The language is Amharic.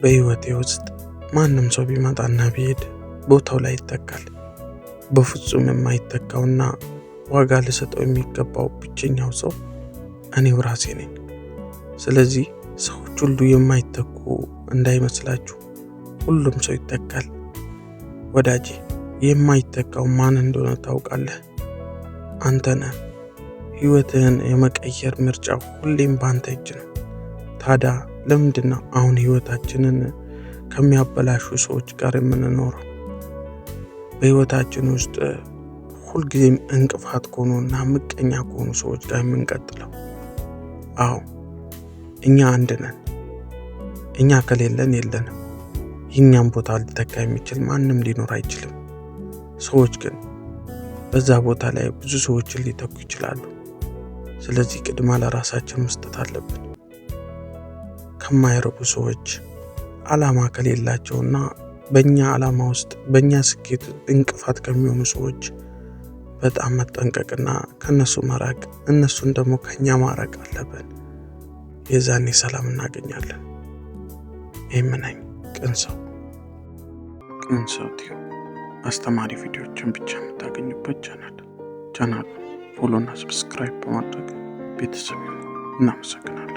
በህይወቴ ውስጥ ማንም ሰው ቢመጣና ቢሄድ ቦታው ላይ ይተካል። በፍጹም የማይተካውና ዋጋ ልሰጠው የሚገባው ብቸኛው ሰው እኔው ራሴ ነኝ። ስለዚህ ሰዎች ሁሉ የማይተኩ እንዳይመስላችሁ፣ ሁሉም ሰው ይተካል። ወዳጄ፣ የማይተካው ማን እንደሆነ ታውቃለህ? አንተ ነህ። ህይወትህን የመቀየር ምርጫው ሁሌም ባንተ እጅ ነው። ታዲያ ለምንድነው አሁን ህይወታችንን ከሚያበላሹ ሰዎች ጋር የምንኖረው? በህይወታችን ውስጥ ሁልጊዜም እንቅፋት ከሆኑና ምቀኛ ከሆኑ ሰዎች ጋር የምንቀጥለው? አዎ፣ እኛ አንድ ነን። እኛ ከሌለን የለንም። የኛም ቦታ ሊተካ የሚችል ማንም ሊኖር አይችልም። ሰዎች ግን በዛ ቦታ ላይ ብዙ ሰዎችን ሊተኩ ይችላሉ። ስለዚህ ቅድማ ለራሳችን መስጠት አለብን። ከማይረቡ ሰዎች፣ ዓላማ ከሌላቸውና በእኛ ዓላማ ውስጥ በእኛ ስኬት እንቅፋት ከሚሆኑ ሰዎች በጣም መጠንቀቅና ከነሱ መራቅ፣ እነሱን ደግሞ ከኛ ማራቅ አለብን። የዛኔ ሰላም እናገኛለን። እመነኝ። ቅን ሰው ቲዩብ አስተማሪ ቪዲዮዎችን ብቻ የምታገኙበት ቻናል ፎሎ እና ሰብስክራይብ በማድረግ ቤተሰብ ይሁኑ። እናመሰግናለን።